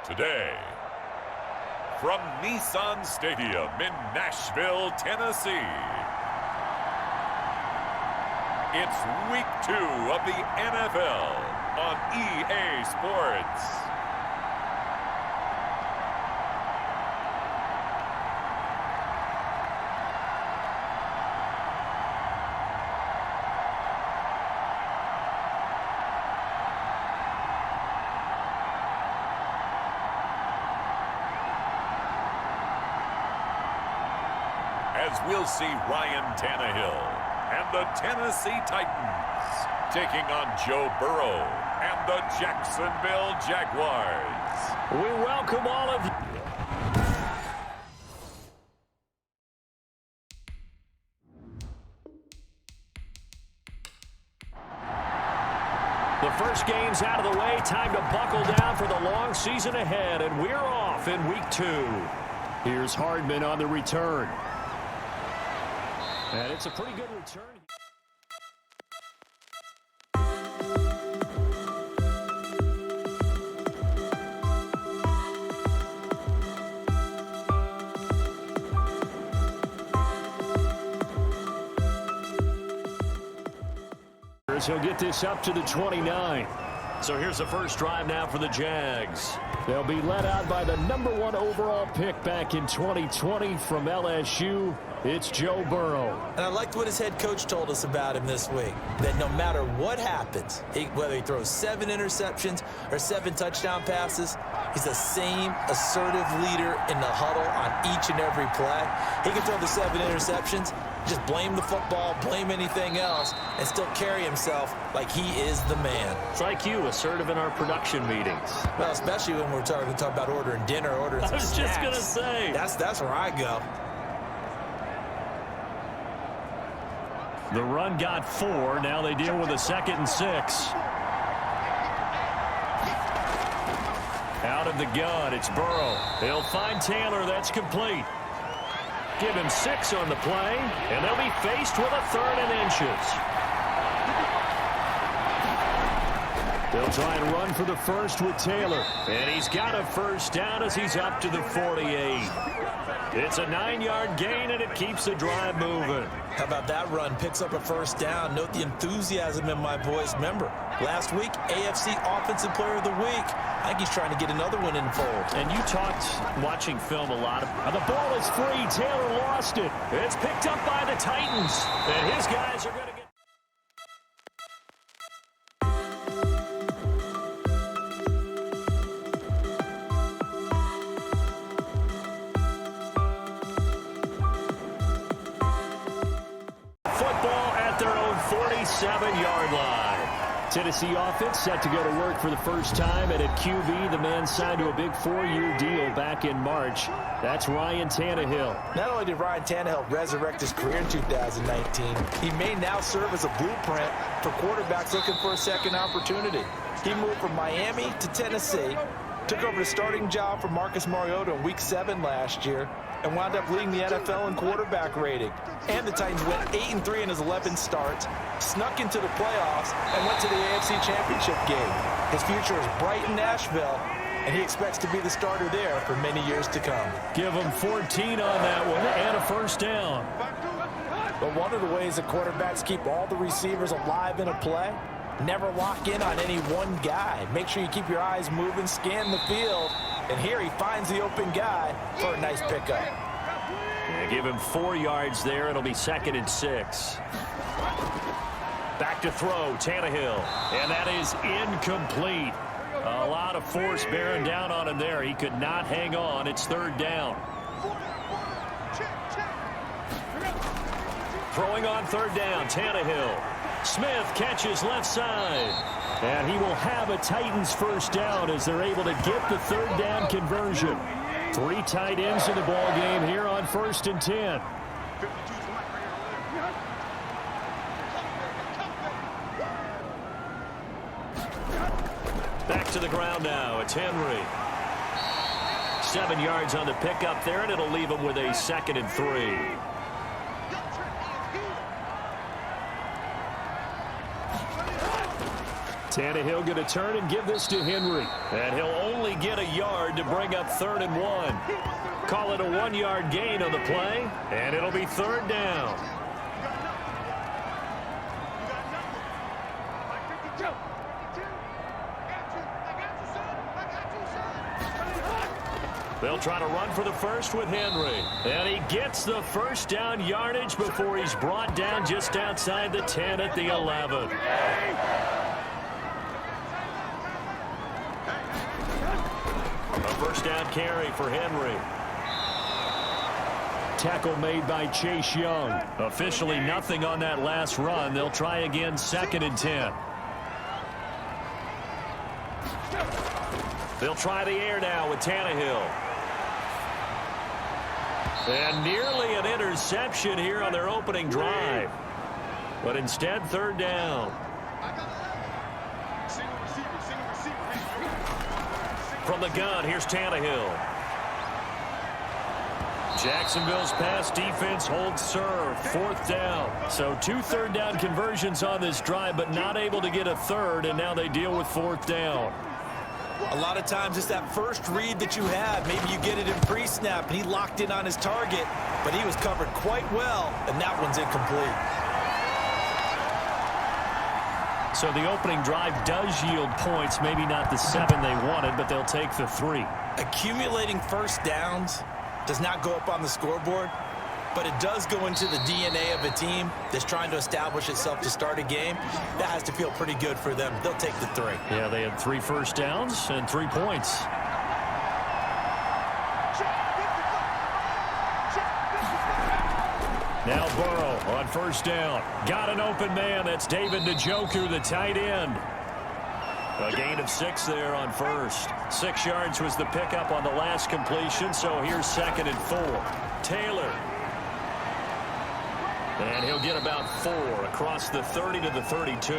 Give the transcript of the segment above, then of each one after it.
Today, from Nissan Stadium in Nashville, Tennessee, it's Week 2 of the NFL on EA Sports. As we'll see Ryan Tannehill and the Tennessee Titans taking on Joe Burrow and the Jacksonville Jaguars. We welcome all of you. The first game's out of the way. Time to buckle down for the long season ahead, and we're off in Week 2. Here's Hardman on the return. And it's a pretty good return. He'll get this up to the 29. So here's the first drive now for the Jags. They'll be led out by the #1 overall pick back in 2020 from LSU. It's Joe Burrow. And I liked what his head coach told us about him this week, that no matter what happens, whether he throws 7 interceptions or 7 touchdown passes, he's the same assertive leader in the huddle on each and every play. He can throw the 7 interceptions, just blame the football, blame anything else, and still carry himself like he is the man. It's like you, assertive in our production meetings. Well, especially when we're talking about ordering dinner, ordering some snacks. I was just going to say. That's where I go. The run got 4. Now they deal with a 2nd and 6. Out of the gun, it's Burrow. They'll find Taylor. That's complete. Give him 6 on the play, and they'll be faced with a 3rd and inches. They'll try and run for the first with Taylor. And he's got a first down as he's up to the 48. It's a 9-yard gain, and it keeps the drive moving. How about that run? Picks up a first down. Note the enthusiasm in my voice. Remember, last week, AFC Offensive Player of the Week. I think he's trying to get another one in the fold. And you talked, watching film, a lot. The ball is free. Taylor lost it. It's picked up by the Titans. And his guys are going to get... Football at their own 47-yard line. Tennessee offense set to go to work for the first time, and at QB, the man signed to a big 4-year deal back in March. That's Ryan Tannehill. Not only did Ryan Tannehill resurrect his career in 2019, he may now serve as a blueprint for quarterbacks looking for a second opportunity. He moved from Miami to Tennessee, took over the starting job for Marcus Mariota in Week 7 last year, and wound up leading the NFL in quarterback rating. And the Titans went 8-3 in his 11 starts, snuck into the playoffs, and went to the AFC Championship game. His future is bright in Nashville, and he expects to be the starter there for many years to come. Give him 14 on that one and a first down. But one of the ways that quarterbacks keep all the receivers alive in a play, never lock in on any one guy. Make sure you keep your eyes moving, scan the field, and here he finds the open guy for a nice pickup. Yeah, give him 4 yards there. It'll be 2nd and 6. Back to throw, Tannehill. And that is incomplete. A lot of force bearing down on him there. He could not hang on. It's 3rd down. Throwing on 3rd down, Tannehill. Smith catches left side. And he will have a Titans first down as they're able to get the 3rd down conversion. 3 tight ends in the ball game here on 1st and 10. Back to the ground now. It's Henry. 7 yards on the pickup there, and it'll leave him with a 2nd and 3. Tannehill going to turn and give this to Henry. And he'll only get a yard to bring up 3rd and 1. Call it a 1-yard gain on the play, and it'll be 3rd down. They'll try to run for the first with Henry. And he gets the first down yardage before he's brought down just outside the 10 at the 11. A first down carry for Henry. Tackle made by Chase Young. Officially nothing on that last run. They'll try again 2nd and 10. They'll try the air now with Tannehill. And nearly an interception here on their opening drive. But instead, 3rd down. From the gun, here's Tannehill. Jacksonville's pass defense holds serve. 4th down. So 2 third-down conversions on this drive, but not able to get a third, and now they deal with 4th down. A lot of times it's that first read that you have. Maybe you get it in pre-snap, and he locked in on his target, but he was covered quite well, and that one's incomplete. So the opening drive does yield points, maybe not the 7 they wanted, but they'll take the 3. Accumulating first downs does not go up on the scoreboard, but it does go into the DNA of a team that's trying to establish itself to start a game. That has to feel pretty good for them. They'll take the 3. Yeah, they had 3 first downs and 3 points. Now Burrow on first down. Got an open man. That's David Njoku, the tight end. A gain of 6 there on first. 6 yards was the pickup on the last completion, so here's 2nd and 4. Taylor. And he'll get about 4 across the 30 to the 32.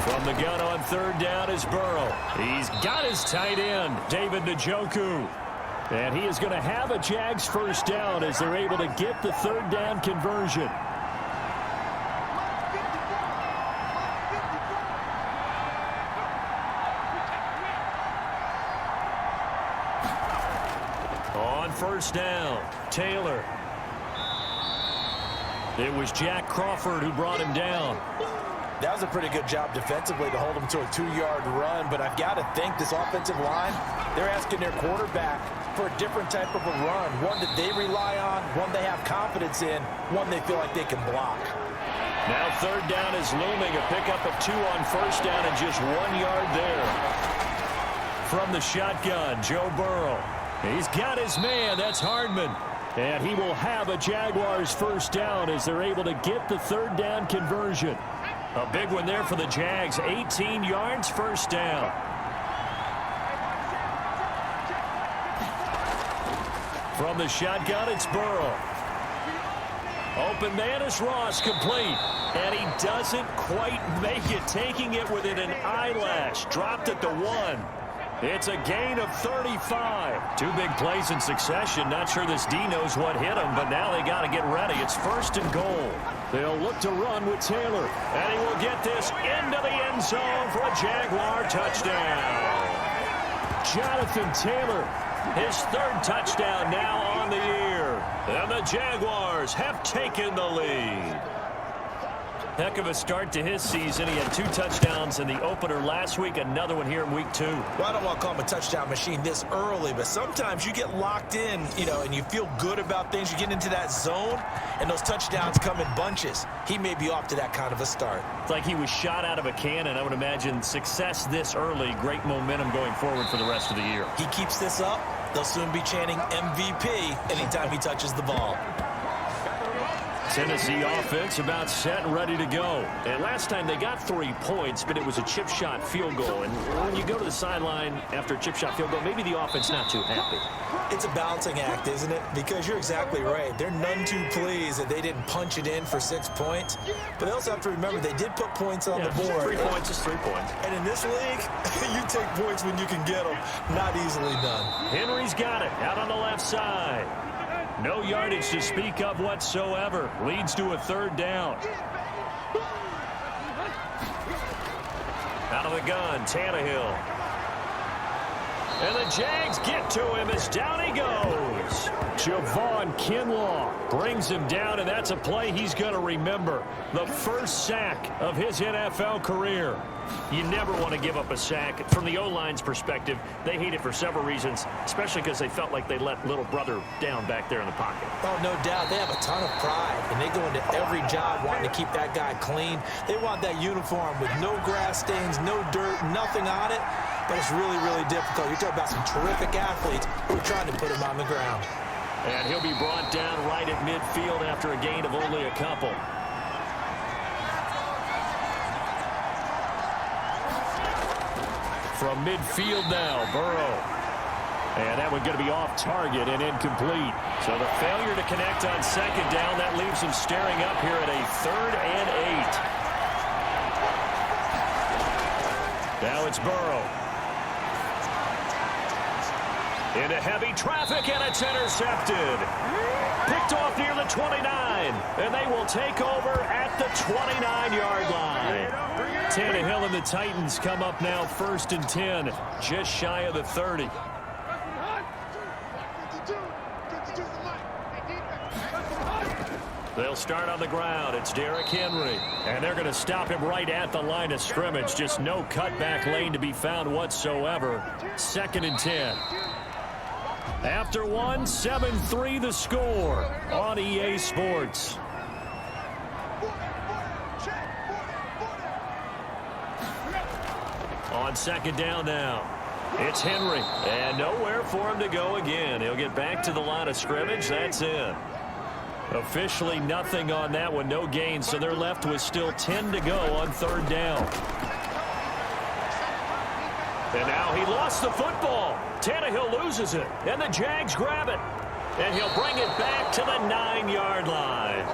From the gun on 3rd down is Burrow. He's got his tight end, David Njoku. And he is going to have a Jags first down as they're able to get the 3rd down conversion. On first down, Taylor. It was Jack Crawford who brought him down. That was a pretty good job defensively to hold him to a 2-yard run, but I've got to think this offensive line, they're asking their quarterback for a different type of a run, one that they rely on, one they have confidence in, one they feel like they can block. Now 3rd down is looming, a pickup of 2 on first down and just 1 yard there. From the shotgun, Joe Burrow. He's got his man, that's Hardman. And he will have a Jaguars first down as they're able to get the 3rd down conversion. A big one there for the Jags. 18 yards, first down. From the shotgun, it's Burrow. Open man is Ross, complete. And he doesn't quite make it, taking it within an eyelash. Dropped at the 1. It's a gain of 35. 2 big plays in succession. Not sure this D knows what hit him, but now they got to get ready. It's 1st and goal. They'll look to run with Taylor. And he will get this into the end zone for a Jaguar touchdown. Jonathan Taylor, his 3rd touchdown now on the year. And the Jaguars have taken the lead. Heck of a start to his season. He had 2 touchdowns in the opener last week, another one here in week 2. Well, I don't want to call him a touchdown machine this early, but sometimes you get locked in, and you feel good about things. You get into that zone, and those touchdowns come in bunches. He may be off to that kind of a start. It's like he was shot out of a cannon. I would imagine success this early, great momentum going forward for the rest of the year. He keeps this up, they'll soon be chanting MVP anytime he touches the ball. Tennessee offense about set and ready to go. And last time they got 3 points, but it was a chip shot field goal. And when you go to the sideline after a chip shot field goal, maybe the offense not too happy. It's a balancing act, isn't it? Because you're exactly right. They're none too pleased that they didn't punch it in for 6 points. But they also have to remember they did put points on the board. 3 points is 3 points. And in this league, you take points when you can get them. Not easily done. Henry's got it out on the left side. No yardage to speak of whatsoever. Leads to a third down. Out of the gun, Tannehill. And the Jags get to him as down he goes. Javon Kinlaw brings him down, and that's a play he's going to remember. The first sack of his NFL career. You never want to give up a sack. From the O-line's perspective, they hate it for several reasons, especially because they felt like they let little brother down back there in the pocket. Oh, no doubt. They have a ton of pride, and they go into every job wanting to keep that guy clean. They want that uniform with no grass stains, no dirt, nothing on it. But it's really, really difficult. You're talking about some terrific athletes who are trying to put him on the ground. And he'll be brought down right at midfield after a gain of only a couple. From midfield now, Burrow. And that one's going to be off target and incomplete. So the failure to connect on second down, that leaves him staring up here at a 3rd and 8. Now it's Burrow. Into heavy traffic, and it's intercepted. Picked off near the 29, and they will take over at the 29-yard line. Tannehill and the Titans come up now 1st and 10, just shy of the 30. They'll start on the ground. It's Derrick Henry. And they're going to stop him right at the line of scrimmage. Just no cutback lane to be found whatsoever. 2nd and 10. After one, 7-3 the score on EA Sports. On second down now, it's Henry. And nowhere for him to go again. He'll get back to the line of scrimmage. That's it. Officially nothing on that one, no gain. So they're left with still 10 to go on 3rd down. And now he lost the football. Tannehill loses it, and the Jags grab it. And he'll bring it back to the 9-yard line.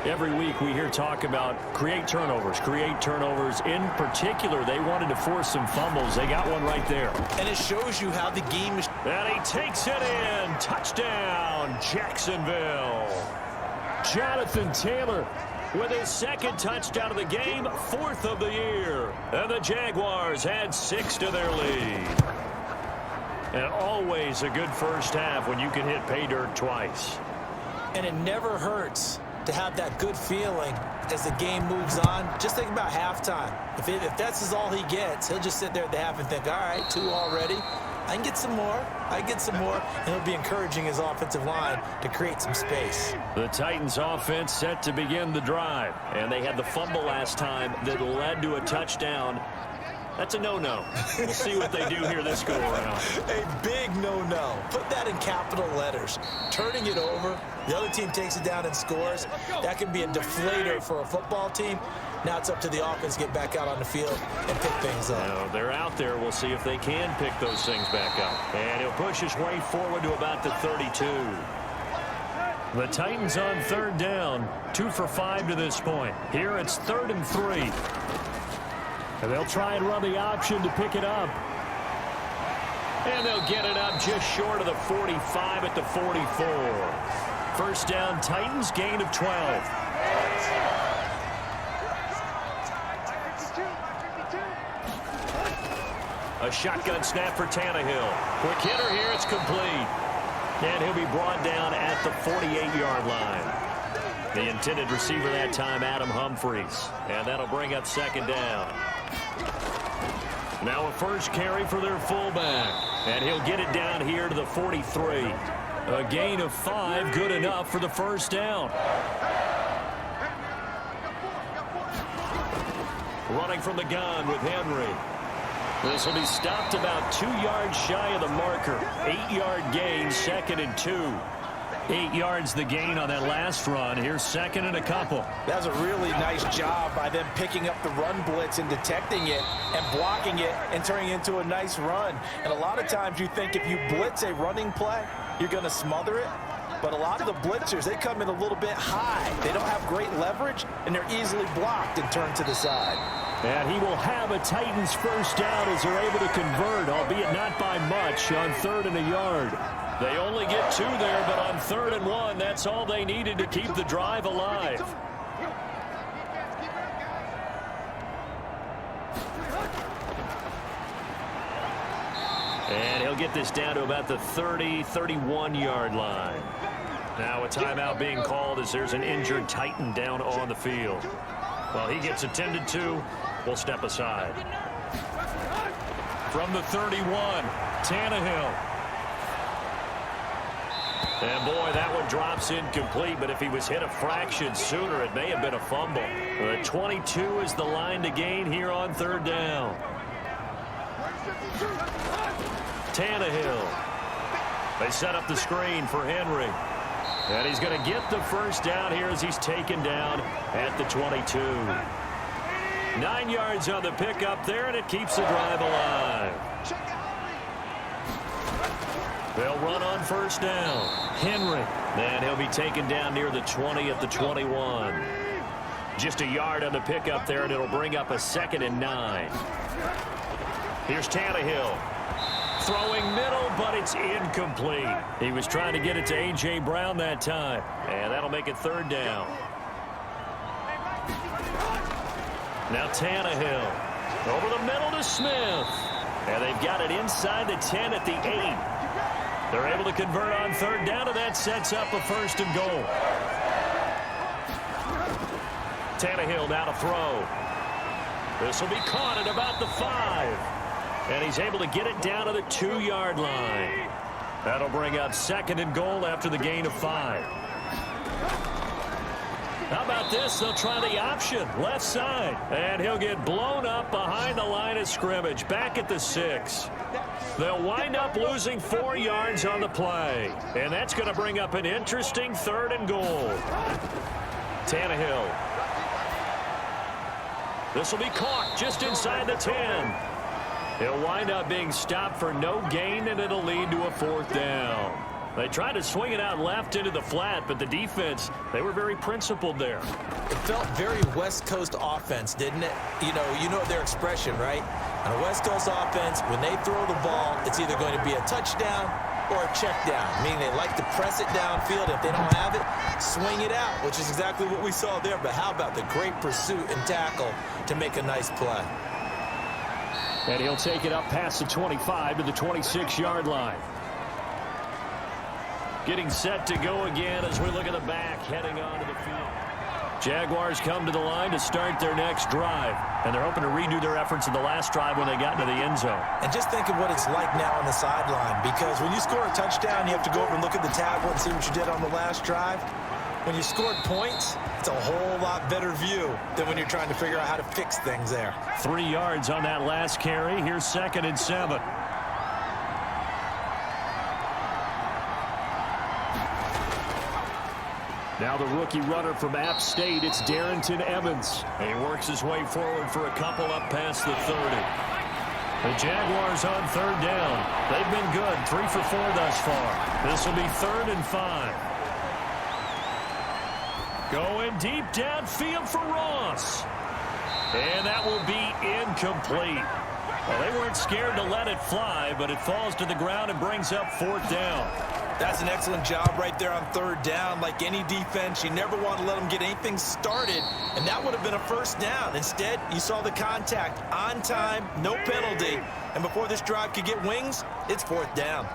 Every week we hear talk about create turnovers. In particular, they wanted to force some fumbles. They got one right there. And it shows you how the game is. And he takes it in. Touchdown, Jacksonville. Jonathan Taylor with his 2nd touchdown of the game, 4th of the year. And the Jaguars add 6 to their lead. And always a good first half when you can hit pay dirt twice. And it never hurts to have that good feeling as the game moves on. Just think about halftime. If that's all he gets, he'll just sit there at the half and think, all right, 2 already. I can get some more. And he'll be encouraging his offensive line to create some space. The Titans offense set to begin the drive. And they had the fumble last time that led to a touchdown. That's a no-no. We'll see what they do here this go-around. A big no-no. Put that in capital letters. Turning it over, the other team takes it down and scores. That can be a deflator for a football team. Now it's up to the offense to get back out on the field and pick things up. Now, they're out there. We'll see if they can pick those things back up. And he'll push his way forward to about the 32. The Titans on 3rd down. 2 for 5 to this point. Here it's 3rd and 3. And they'll try and run the option to pick it up. And they'll get it up just short of the 45 at the 44. 1st down, Titans, gain of 12. A shotgun snap for Tannehill. Quick hitter here, it's complete. And he'll be brought down at the 48-yard line. The intended receiver that time, Adam Humphries. And that'll bring up 2nd down. Now a first carry for their fullback. And he'll get it down here to the 43. A gain of 5, good enough for the 1st down. Running from the gun with Henry. This will be stopped about 2 yards shy of the marker. 8-yard gain, 2nd and 2. 8 yards the gain on that last run. Here's 2nd and a couple. That was a really nice job by them picking up the run blitz and detecting it and blocking it and turning it into a nice run. And a lot of times you think if you blitz a running play, you're going to smother it. But a lot of the blitzers, they come in a little bit high. They don't have great leverage, and they're easily blocked and turned to the side. And he will have a Titans first down as they're able to convert, albeit not by much, on 3rd and a yard. They only get 2 there, but on 3rd and 1, that's all they needed to keep the drive alive. And he'll get this down to about the 30, 31-yard line. Now a timeout being called as there's an injured Titan down on the field. While he gets attended to, we'll step aside. From the 31, Tannehill. And boy, that one drops incomplete, but if he was hit a fraction sooner, it may have been a fumble. 22 is the line to gain here on 3rd down. Tannehill. They set up the screen for Henry. And he's going to get the first down here as he's taken down at the 22. 9 yards on the pickup there, and it keeps the drive alive. They'll run on first down. Henry. And he'll be taken down near the 20 at the 21. Just a yard on the pickup there, and it'll bring up a 2nd and 9. Here's Tannehill. Throwing middle, but it's incomplete. He was trying to get it to A.J. Brown that time. And that'll make it 3rd down. Now Tannehill. Over the middle to Smith. And they've got it inside the 10 at the 8. They're able to convert on 3rd down, and that sets up a 1st and goal. Tannehill now to throw. This will be caught at about the 5. And he's able to get it down to the 2-yard line. That'll bring up 2nd and goal after the gain of 5. How about this? They'll try the option, left side. And he'll get blown up behind the line of scrimmage, back at the 6. They'll wind up losing 4 yards on the play. And that's going to bring up an interesting 3rd and goal. Tannehill. This will be caught just inside the 10. He'll wind up being stopped for no gain, and it'll lead to a 4th down. They tried to swing it out left into the flat, but the defense, they were very principled there. It felt very West Coast offense, didn't it? You know their expression, right? On a West Coast offense, when they throw the ball, it's either going to be a touchdown or a check down, meaning they like to press it downfield. If they don't have it, swing it out, which is exactly what we saw there. But how about the great pursuit and tackle to make a nice play? And he'll take it up past the 25 to the 26-yard line. Getting set to go again as we look at the back heading onto the field. Jaguars come to the line to start their next drive. And they're hoping to redo their efforts in the last drive when they got into the end zone. And just think of what it's like now on the sideline. Because when you score a touchdown, you have to go over and look at the tablet and see what you did on the last drive. When you scored points, it's a whole lot better view than when you're trying to figure out how to fix things there. 3 yards on that last carry. Here's 2nd and 7. Now the rookie runner from App State, it's Darrington Evans. And he works his way forward for a couple up past the 30. The Jaguars on 3rd down. They've been good, 3 for 4 thus far. This will be 3rd and 5. Going deep downfield for Ross. And that will be incomplete. Well, they weren't scared to let it fly, but it falls to the ground and brings up 4th down. That's an excellent job right there on 3rd down. Like any defense, you never want to let them get anything started, and that would have been a 1st down. Instead, you saw the contact on time, no penalty, and before this drive could get wings, it's 4th down.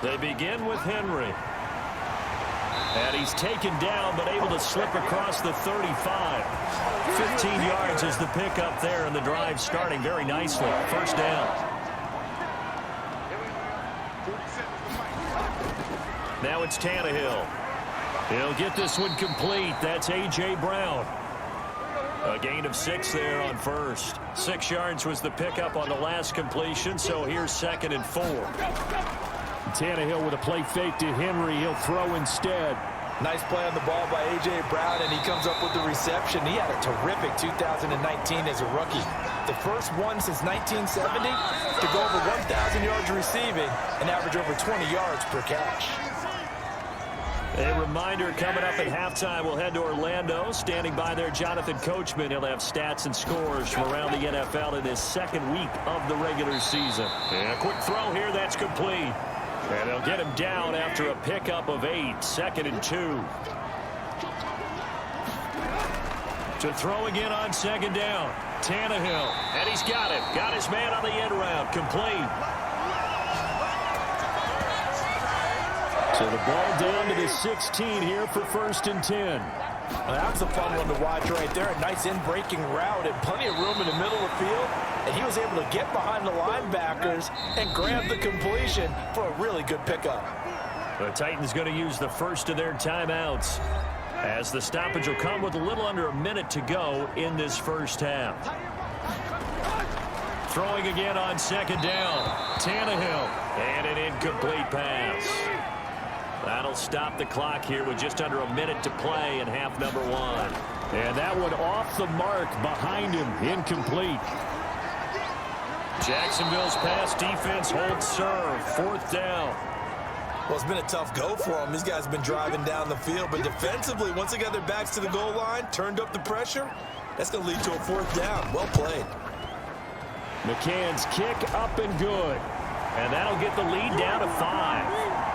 They begin with Henry. And he's taken down, but able to slip across the 35. 15 yards is the pickup there, and the drive starting very nicely. 1st down. Now it's Tannehill. He'll get this one complete. That's A.J. Brown. A gain of 6 there on 1st. 6 yards was the pickup on the last completion, so here's 2nd and 4. Tannehill with a play fake to Henry. He'll throw instead. Nice play on the ball by A.J. Brown, and he comes up with the reception. He had a terrific 2019 as a rookie. The first one since 1970 to go over 1,000 yards receiving and average over 20 yards per catch. A reminder coming up at halftime, we'll head to Orlando. Standing by there, Jonathan Coachman. He'll have stats and scores from around the NFL in his second week of the regular season. And a quick throw here, that's complete. And they'll get him down after a pickup of 8, 2nd and 2. To throw again on 2nd down. Tannehill, and he's got it. Got his man on the end route, complete. So the ball down to the 16 here for 1st and 10. Well, that was a fun one to watch right there. A nice in-breaking route and plenty of room in the middle of the field. And he was able to get behind the linebackers and grab the completion for a really good pickup. The Titans going to use the first of their timeouts, as the stoppage will come with a little under a minute to go in this first half. Throwing again on 2nd down. Tannehill, and an incomplete pass. That'll stop the clock here with just under a minute to play in half number 1. And that one off the mark behind him, incomplete. Jacksonville's pass defense holds serve, 4th down. Well, it's been a tough go for them. These guys have been driving down the field, but defensively, once they got their backs to the goal line, turned up the pressure, that's going to lead to a 4th down. Well played. McCann's kick up and good. And that'll get the lead down to 5.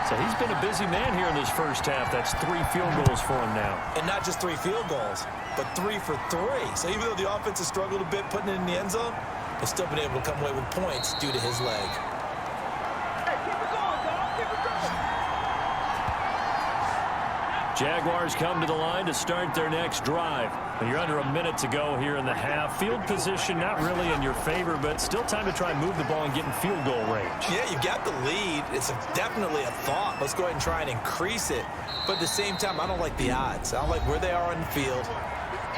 So he's been a busy man here in this first half. That's 3 field goals for him now. And not just 3 field goals, but 3 for 3. So even though the offense has struggled a bit putting it in the end zone, they've still been able to come away with points due to his leg. Jaguars come to the line to start their next drive. And you're under a minute to go here in the half. Field position not really in your favor, but still time to try and move the ball and get in field goal range. Yeah, you got the lead. It's definitely a thought. Let's go ahead and try and increase it. But at the same time, I don't like the odds. I don't like where they are on the field.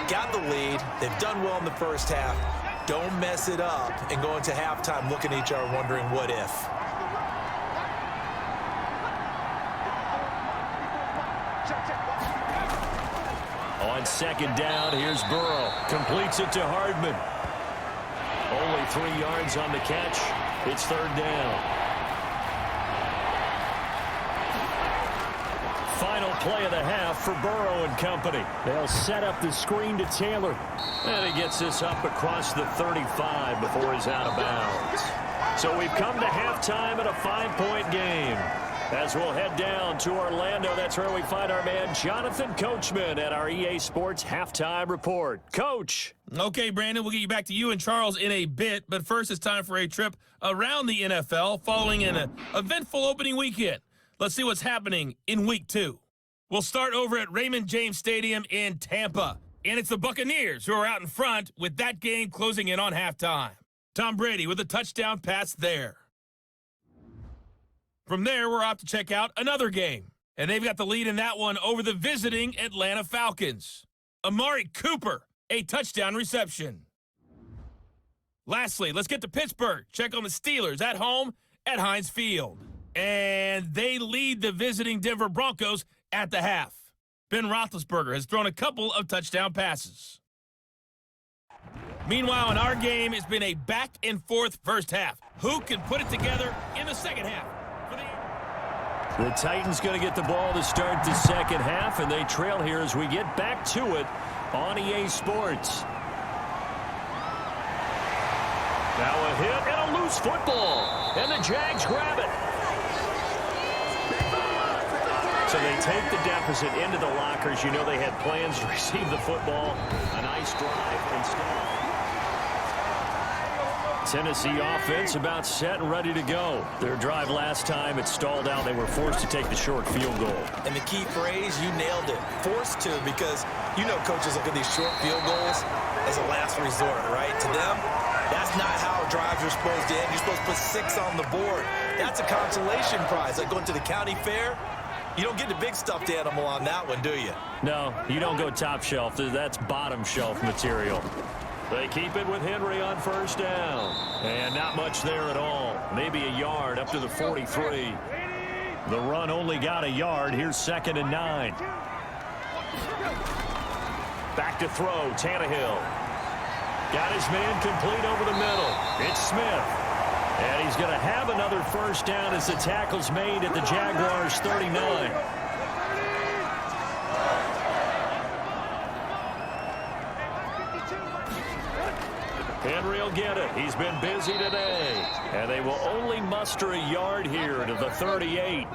Got the lead. They've done well in the first half. Don't mess it up and go into halftime looking at each other wondering what if. On 2nd down, here's Burrow. Completes it to Hardman. Only 3 yards on the catch. It's 3rd down. Final play of the half for Burrow and company. They'll set up the screen to Taylor. And he gets this up across the 35 before he's out of bounds. So we've come to halftime at a 5-point game. As we'll head down to Orlando, that's where we find our man Jonathan Coachman at our EA Sports Halftime Report. Coach. Okay, Brandon, we'll get you back to you and Charles in a bit, but first it's time for a trip around the NFL following an eventful opening weekend. Let's see what's happening in Week 2. We'll start over at Raymond James Stadium in Tampa, and it's the Buccaneers who are out in front with that game closing in on halftime. Tom Brady with a touchdown pass there. From there, we're off to check out another game. And they've got the lead in that one over the visiting Atlanta Falcons. Amari Cooper, a touchdown reception. Lastly, let's get to Pittsburgh. Check on the Steelers at home at Heinz Field. And they lead the visiting Denver Broncos at the half. Ben Roethlisberger has thrown a couple of touchdown passes. Meanwhile, in our game, it's been a back-and-forth first half. Who can put it together in the second half? The Titans going to get the ball to start the second half, and they trail here as we get back to it on EA Sports. Now a hit and a loose football, and the Jags grab it. So they take the deficit into the lockers. You know they had plans to receive the football. A nice drive instead. Tennessee offense about set and ready to go. Their drive last time, it stalled out. They were forced to take the short field goal. And the key phrase, you nailed it. Forced to, because you know coaches look at these short field goals as a last resort, right? To them, that's not how drives are supposed to end. You're supposed to put 6 on the board. That's a consolation prize. Like going to the county fair, you don't get the big stuffed animal on that one, do you? No, you don't go top shelf. That's bottom shelf material. They keep it with Henry on first down. And not much there at all. Maybe a yard up to the 43. The run only got a yard. Here's 2nd and 9. Back to throw, Tannehill. Got his man complete over the middle. It's Smith. And he's going to have another first down as the tackle's made at the Jaguars' 39. Henry will get it. He's been busy today. And they will only muster a yard here to the 38.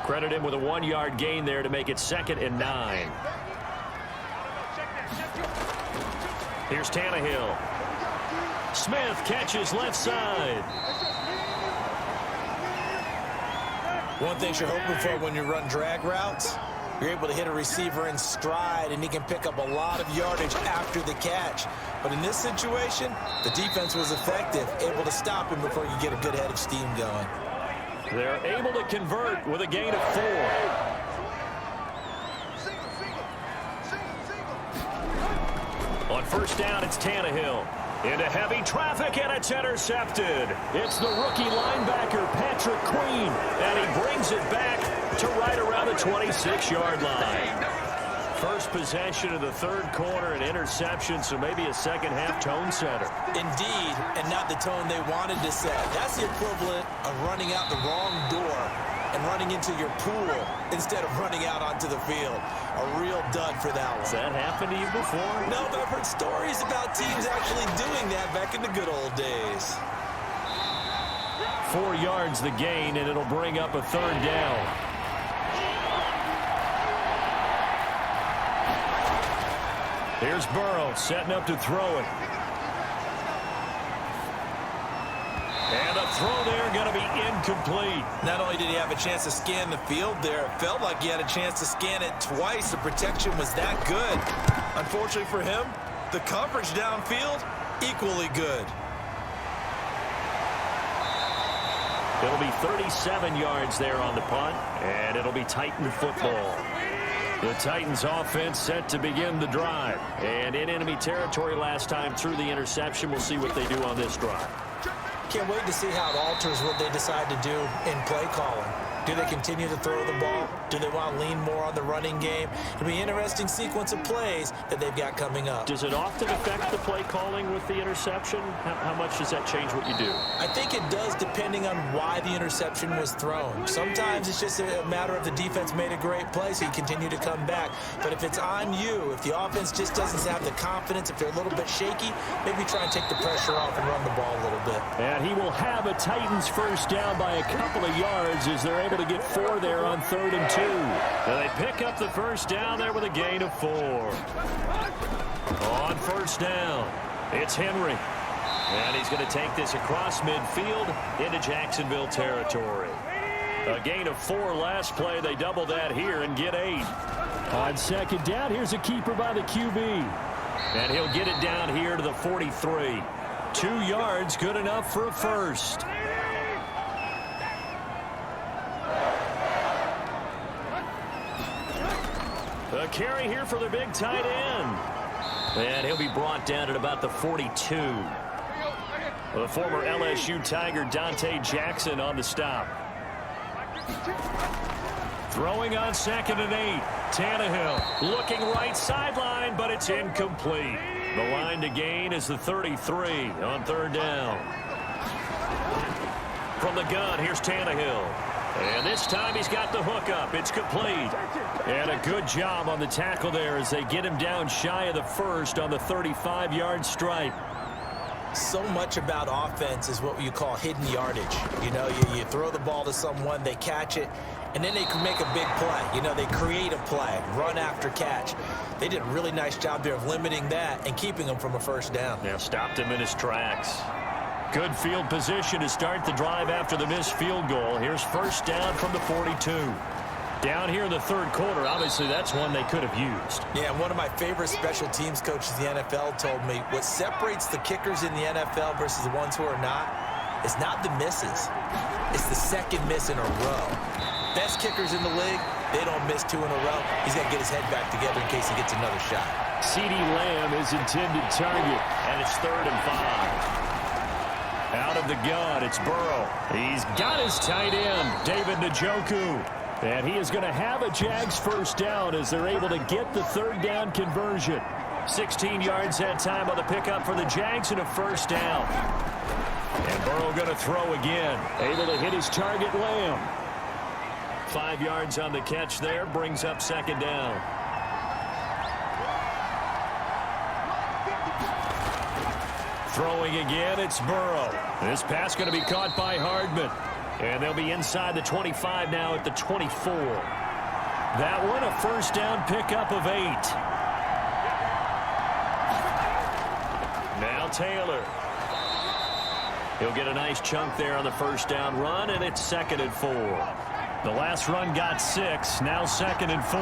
Credit him with a 1-yard gain there to make it 2nd and 9. Here's Tannehill. Smith catches left side. One thing you're hoping for when you run drag routes, you're able to hit a receiver in stride, and he can pick up a lot of yardage after the catch. But in this situation, the defense was effective, able to stop him before you get a good head of steam going. They're able to convert with a gain of 4. On first down, it's Tannehill. Into heavy traffic, and it's intercepted. It's the rookie linebacker, Patrick Queen, and he brings it back to right around the 26-yard line. First possession of the third quarter, an interception, so maybe a second-half tone setter. Indeed, and not the tone they wanted to set. That's the equivalent of running out the wrong door and running into your pool instead of running out onto the field. A real dud for that one. Has that happened to you before? No, but I've heard stories about teams actually doing that back in the good old days. 4 yards the gain, and it'll bring up a third down. Here's Burrow setting up to throw it. And the throw there going to be incomplete. Not only did he have a chance to scan the field there, it felt like he had a chance to scan it twice. The protection was that good. Unfortunately for him, the coverage downfield, equally good. It'll be 37 yards there on the punt, and it'll be Titan football. The Titans offense set to begin the drive. And in enemy territory last time through the interception. We'll see what they do on this drive. Can't wait to see how it alters what they decide to do in play calling. Do they continue to throw the ball? Do they want to lean more on the running game? It'll be an interesting sequence of plays that they've got coming up. Does it often affect the play calling with the interception? How much does that change what you do? I think it does, depending on why the interception was thrown. Sometimes it's just a matter of the defense made a great play, so you continue to come back. But if it's on you, if the offense just doesn't have the confidence, if they're a little bit shaky, maybe try and take the pressure off and run the ball a little bit. And he will have a Titans first down by a couple of yards as they're able to get 4 there on 3rd and 2. And they pick up the first down there with a gain of 4. On first down, it's Henry. And he's going to take this across midfield into Jacksonville territory. A gain of 4 last play. They double that here and get 8. On 2nd down, here's a keeper by the QB. And he'll get it down here to the 43. 2 yards, good enough for a first. A carry here for the big tight end. And he'll be brought down at about the 42. The former LSU Tiger, Dante Jackson, on the stop. Throwing on 2nd and 8. Tannehill looking right sideline, but it's incomplete. The line to gain is the 33 on 3rd down. From the gun, here's Tannehill. And this time he's got the hook up. It's complete. And a good job on the tackle there as they get him down shy of the first on the 35-yard stripe. So much about offense is what you call hidden yardage. You know, you throw the ball to someone, they catch it, and then they can make a big play. You know, they create a play, run after catch. They did a really nice job there of limiting that and keeping him from a first down. Yeah, stopped him in his tracks. Good field position to start the drive after the missed field goal. Here's first down from the 42. Down here in the 3rd quarter, obviously that's one they could have used. Yeah, one of my favorite special teams coaches in the NFL told me what separates the kickers in the NFL versus the ones who are not is not the misses. It's the second miss in a row. Best kickers in the league, they don't miss 2 in a row. He's got to get his head back together in case he gets another shot. CeeDee Lamb is intended target, and it's 3rd and 5. Out of the gun, it's Burrow. He's got his tight end, David Njoku. And he is going to have a Jags first down as they're able to get the 3rd down conversion. 16 yards that time on the pickup for the Jags and a first down. And Burrow going to throw again. Able to hit his target, Lamb. 5 yards on the catch there. Brings up second down. Throwing again, it's Burrow. This pass going to be caught by Hardman. And they'll be inside the 25 now at the 24. That one a first down pickup of 8. Now Taylor. He'll get a nice chunk there on the first down run, and it's 2nd and 4. The last run got 6, now 2nd and 4.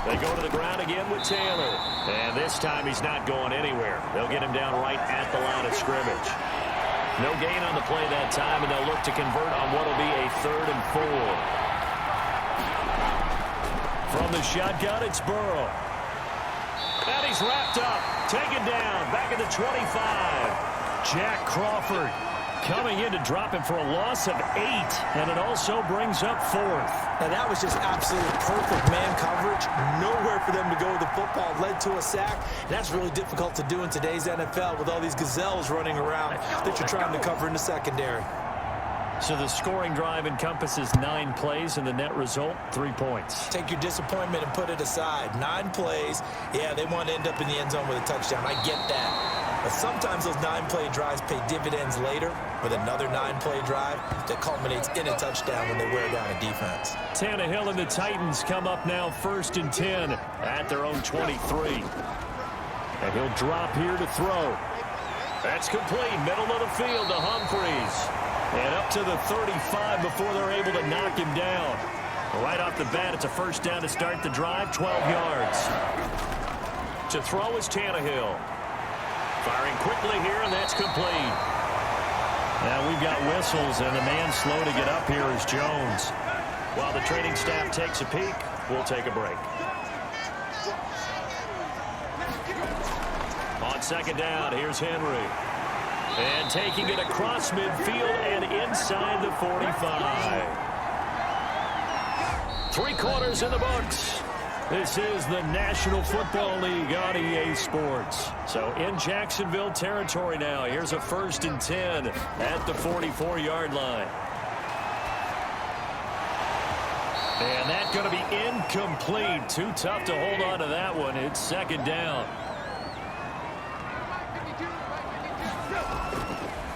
They go to the ground again with Taylor. And this time he's not going anywhere. They'll get him down right at the line of scrimmage. No gain on the play that time, and they'll look to convert on what will be a 3rd and 4. From the shotgun, it's Burrow. And he's wrapped up. Taken down. Back at the 25. Jack Crawford coming in to drop him for a loss of 8. And it also brings up 4th. And that was just absolutely perfect man coverage. Nowhere for them to go with the football. Led to a sack. And that's really difficult to do in today's NFL with all these gazelles running around that you're trying to cover in the secondary. So the scoring drive encompasses 9 plays, and the net result, 3 points. Take your disappointment and put it aside. 9 plays. Yeah, they want to end up in the end zone with a touchdown. I get that. But sometimes those 9-play drives pay dividends later with another 9-play drive that culminates in a touchdown when they wear down a defense. Tannehill and the Titans come up now 1st and 10 at their own 23. And he'll drop here to throw. That's complete. Middle of the field to Humphries. And up to the 35 before they're able to knock him down. Right off the bat, it's a first down to start the drive, 12 yards. To throw is Tannehill. Firing quickly here, and that's complete. Now we've got whistles, and the man slow to get up here is Jones. While the training staff takes a peek, we'll take a break. On second down, here's Henry. And taking it across midfield and inside the 45. 3 quarters in the books. This is the National Football League on EA Sports. So in Jacksonville territory now. Here's a 1st and 10 at the 44-yard line. And that's going to be incomplete. Too tough to hold on to that one. It's 2nd down.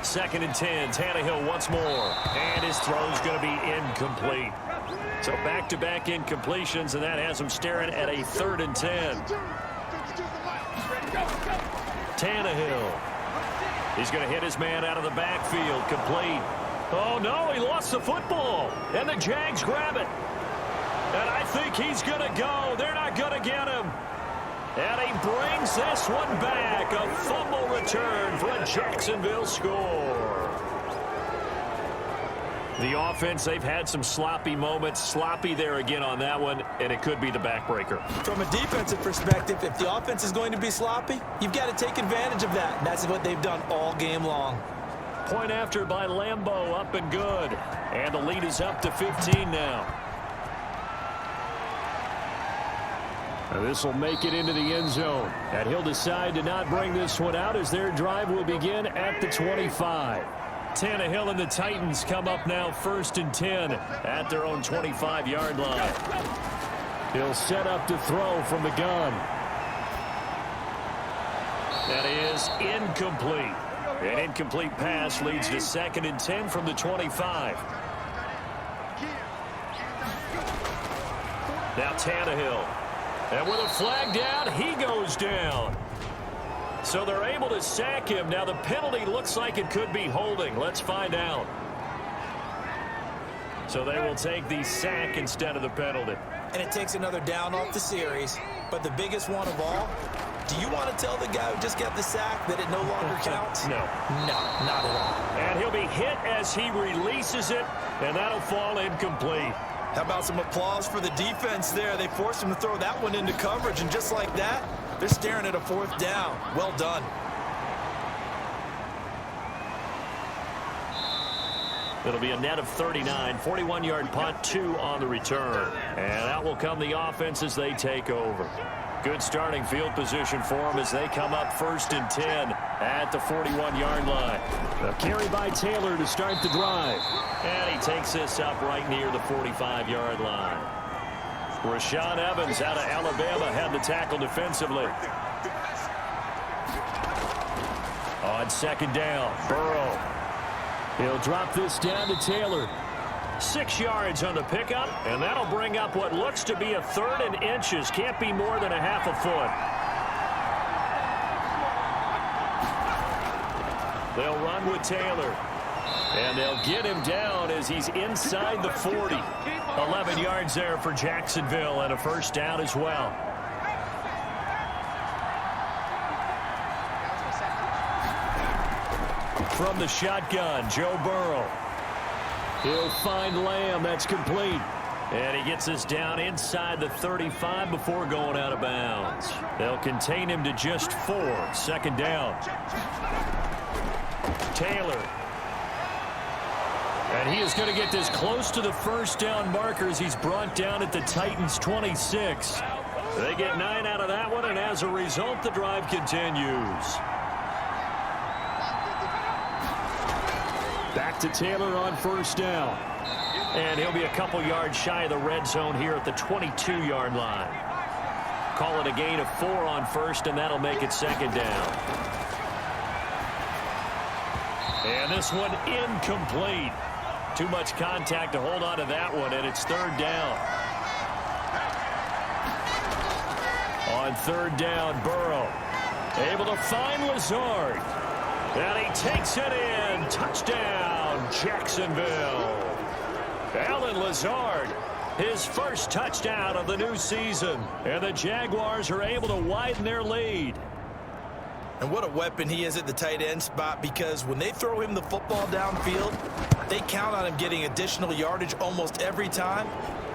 2nd and 10. Tannehill once more. And his throw's going to be incomplete. So back-to-back incompletions, and that has him staring at a 3rd and 10. Tannehill. He's going to hit his man out of the backfield. Complete. Oh, no, he lost the football. And the Jags grab it. And I think he's going to go. They're not going to get him. And he brings this one back. A fumble return for a Jacksonville score. The offense, they've had some sloppy moments. Sloppy there again on that one, and it could be the backbreaker. From a defensive perspective, if the offense is going to be sloppy, you've got to take advantage of that. And that's what they've done all game long. Point after by Lambeau, up and good. And the lead is up to 15 now. Now this will make it into the end zone. And he'll decide to not bring this one out as their drive will begin at the 25. Tannehill and the Titans come up now 1st and 10 at their own 25-yard line. He'll set up to throw from the gun. That is incomplete. An incomplete pass leads to 2nd and 10 from the 25. Now Tannehill. And with a flag down, he goes down. So they're able to sack him. Now the penalty looks like it could be holding. Let's find out. So they will take the sack instead of the penalty. And it takes another down off the series. But the biggest one of all, do you want to tell the guy who just got the sack that it no longer counts? No. No, not at all. And he'll be hit as he releases it, and that'll fall incomplete. How about some applause for the defense there? They forced him to throw that one into coverage, and just like that, they're staring at a 4th down. Well done. It'll be a net of 39, 41-yard punt, 2 on the return. And out will come the offense as they take over. Good starting field position for them as they come up 1st and 10 at the 41-yard line. A carry by Taylor to start the drive. And he takes this up right near the 45-yard line. Rashaan Evans out of Alabama had the tackle defensively. On 2nd down, Burrow. He'll drop this down to Taylor. 6 yards on the pickup, and that'll bring up what looks to be a 3rd and inches. Can't be more than a half a foot. They'll run with Taylor. And they'll get him down as he's inside the 40. 11 yards there for Jacksonville and a 1st down as well. From the shotgun, Joe Burrow. He'll find Lamb. That's complete. And he gets this down inside the 35 before going out of bounds. They'll contain him to just 4. 2nd down. Taylor. And he is going to get this close to the 1st down markers. He's brought down at the Titans 26. They get 9 out of that one, and as a result, the drive continues. Back to Taylor on 1st down. And he'll be a couple yards shy of the red zone here at the 22-yard line. Call it a gain of 4 on 1st, and that'll make it 2nd down. And this one incomplete. Too much contact to hold on to that one, and it's 3rd down. On 3rd down, Burrow able to find Lazard. And he takes it in. Touchdown, Jacksonville. Allen Lazard, his 1st touchdown of the new season. And the Jaguars are able to widen their lead. And what a weapon he is at the tight end spot, because when they throw him the football downfield, they count on him getting additional yardage almost every time.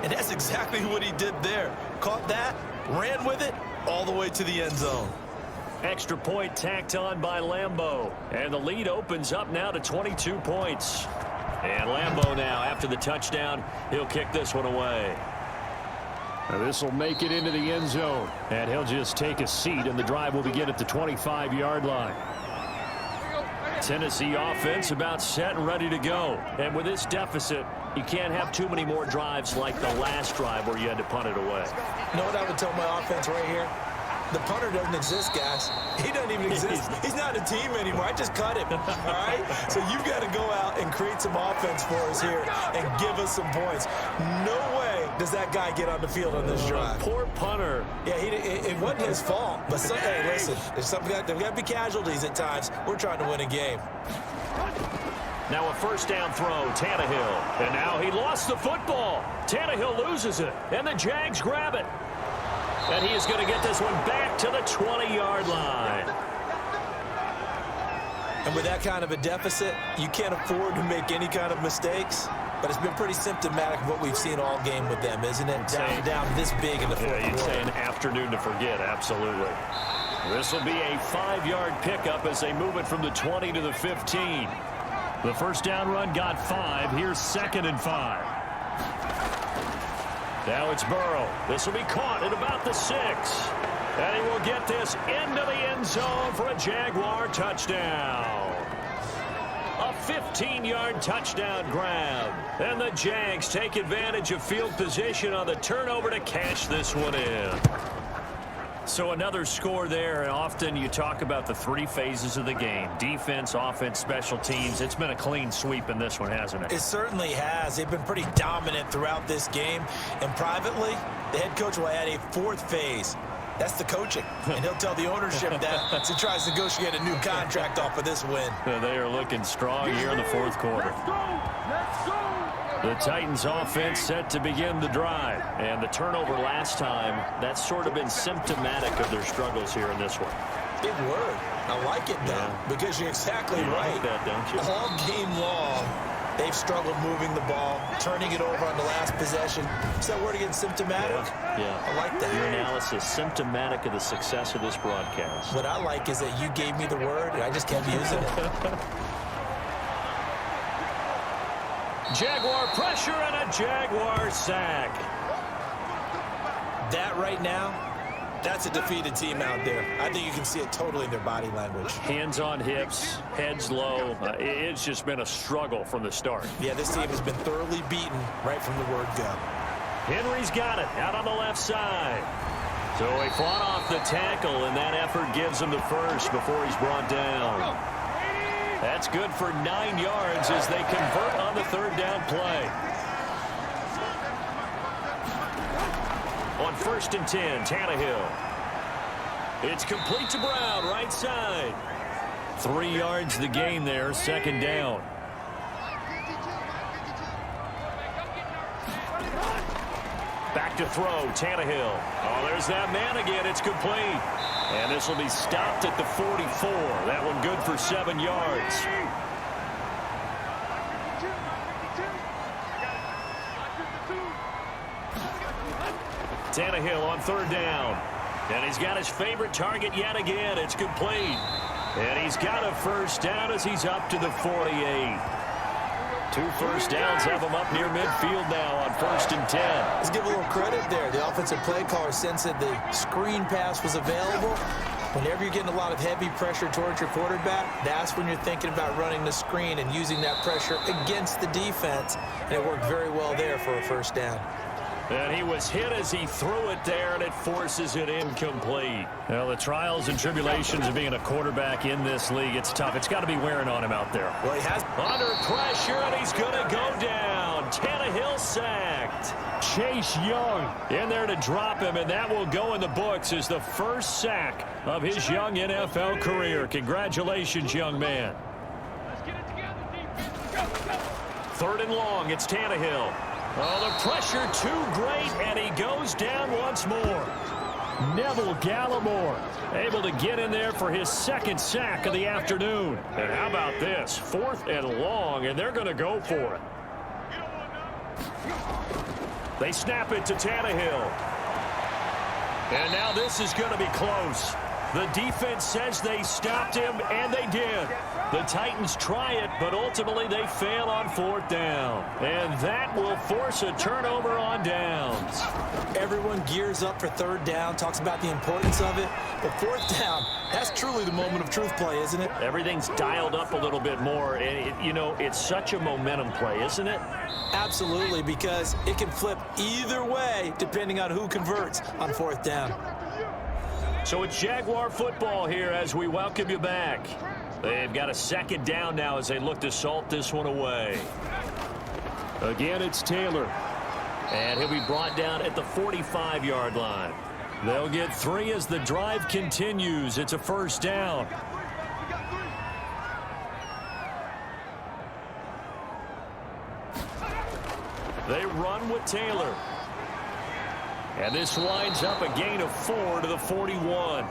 And that's exactly what he did there. Caught that, ran with it, all the way to the end zone. Extra point tacked on by Lambeau. And the lead opens up now to 22 points. And Lambeau now, after the touchdown, he'll kick this one away. This will make it into the end zone. And he'll just take a seat, and the drive will begin at the 25-yard line. Tennessee offense about set and ready to go. And with this deficit, you can't have too many more drives like the last drive where you had to punt it away. You know what I would tell my offense right here? The punter doesn't exist, guys. He doesn't even exist. He's not a team anymore. I just cut him, all right? So you've got to go out and create some offense for us here and give us some points. No way does that guy get on the field on this drive. Poor punter. Yeah, it wasn't his fault. But, hey, listen, there's got to be casualties at times. We're trying to win a game. Now a 1st down throw, Tannehill. And now he lost the football. Tannehill loses it, and the Jags grab it. And he is going to get this one back to the 20-yard line. And with that kind of a deficit, you can't afford to make any kind of mistakes. But it's been pretty symptomatic of what we've seen all game with them, isn't it? Down this big in the fourth quarter. You'd say an afternoon to forget, absolutely. This will be a 5-yard pickup as they move it from the 20 to the 15. The 1st down run got 5. Here's 2nd and 5. Now it's Burrow. This will be caught at about the 6. And he will get this into the end zone for a Jaguar touchdown. A 15-yard touchdown grab. And the Jags take advantage of field position on the turnover to cash this one in. So another score there, and often you talk about the 3 phases of the game. Defense, offense, special teams. It's been a clean sweep in this one, hasn't it? It certainly has. They've been pretty dominant throughout this game. And privately, the head coach will add a 4th phase. That's the coaching. And he'll tell the ownership that as he tries to negotiate a new contract off of this win. They are looking strong here in the 4th quarter. Let's go! The Titans offense set to begin the drive. And the turnover last time, that's sort of been symptomatic of their struggles here in this one. Big word. I like it, though, because you're exactly right. Like that, don't you? All game long, they've struggled moving the ball, turning it over on the last possession. Is that word again, symptomatic? Yeah. I like that. Your analysis, symptomatic of the success of this broadcast. What I like is that you gave me the word, and I just kept using it. Jaguar pressure and a Jaguar sack. That right now, that's a defeated team out there. I think you can see it totally in their body language. Hands on hips, heads low. It's just been a struggle from the start. Yeah, this team has been thoroughly beaten right from the word go. Henry's got it out on the left side. So he fought off the tackle, and that effort gives him the first before he's brought down. That's good for 9 yards as they convert on the third down play. On 1st and 10, Tannehill. It's complete to Brown, right side. 3 yards the gain there, second down. Back to throw, Tannehill. Oh, there's that man again. It's complete. And this will be stopped at the 44. That one good for 7 yards. Tannehill on third down. And he's got his favorite target yet again. It's complete. And he's got a first down as he's up to the 48. 2 first downs have him up near midfield now on 1st and 10. Let's give a little credit there. The offensive play caller sensed that the screen pass was available. Whenever you're getting a lot of heavy pressure towards your quarterback, that's when you're thinking about running the screen and using that pressure against the defense. And it worked very well there for a first down. And he was hit as he threw it there, and it forces it incomplete. Well, the trials and tribulations of being a quarterback in this league, it's tough. It's got to be wearing on him out there. Well, he has. Under pressure, and he's going to go down. Tannehill sacked. Chase Young in there to drop him, and that will go in the books as the first sack of his young NFL career. Congratulations, young man. Let's get it together, defense. Go. 3rd and long, it's Tannehill. Oh, the pressure too great, and he goes down once more. Neville Gallimore able to get in there for his 2nd sack of the afternoon. And how about this? 4th and long, and they're going to go for it. They snap it to Tannehill. And now this is going to be close. The defense says they stopped him, and they did. The Titans try it, but ultimately they fail on 4th down. And that will force a turnover on downs. Everyone gears up for 3rd down, talks about the importance of it. But 4th down, that's truly the moment of truth play, isn't it? Everything's dialed up a little bit more. And, you know, it's such a momentum play, isn't it? Absolutely, because it can flip either way depending on who converts on 4th down. So it's Jaguar football here as we welcome you back. They've got a 2nd down now as they look to salt this one away. Again, it's Taylor. And he'll be brought down at the 45-yard line. They'll get 3 as the drive continues. It's a first down. They run with Taylor. And this winds up a gain of 4 to the 41.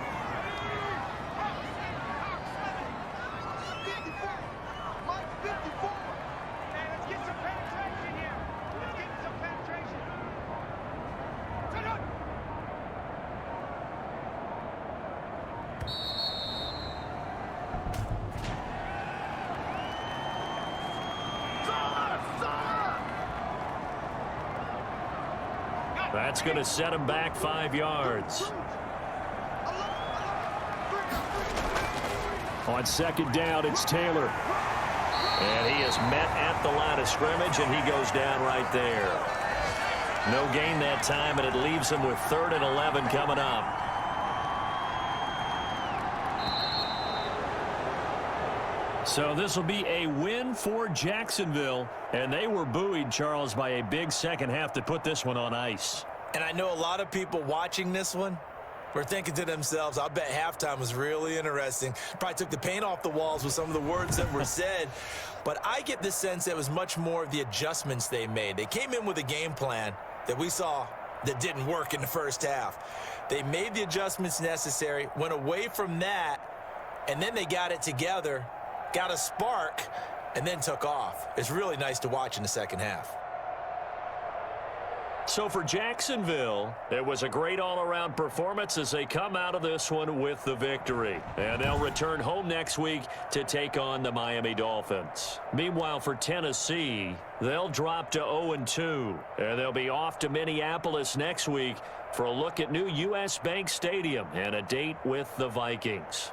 That's going to set him back 5 yards. On 2nd down, it's Taylor. And he is met at the line of scrimmage, and he goes down right there. No gain that time, and it leaves him with 3rd and 11 coming up. So this will be a win for Jacksonville. And they were buoyed, Charles, by a big second half to put this one on ice. And I know a lot of people watching this one were thinking to themselves, I bet halftime was really interesting. Probably took the paint off the walls with some of the words that were said. But I get the sense that it was much more of the adjustments they made. They came in with a game plan that we saw that didn't work in the first half. They made the adjustments necessary, went away from that, and then they got it together, got a spark, and then took off. It's really nice to watch in the second half. So for Jacksonville, it was a great all-around performance as they come out of this one with the victory. And they'll return home next week to take on the Miami Dolphins. Meanwhile, for Tennessee, they'll drop to 0-2. And they'll be off to Minneapolis next week for a look at new U.S. Bank Stadium and a date with the Vikings.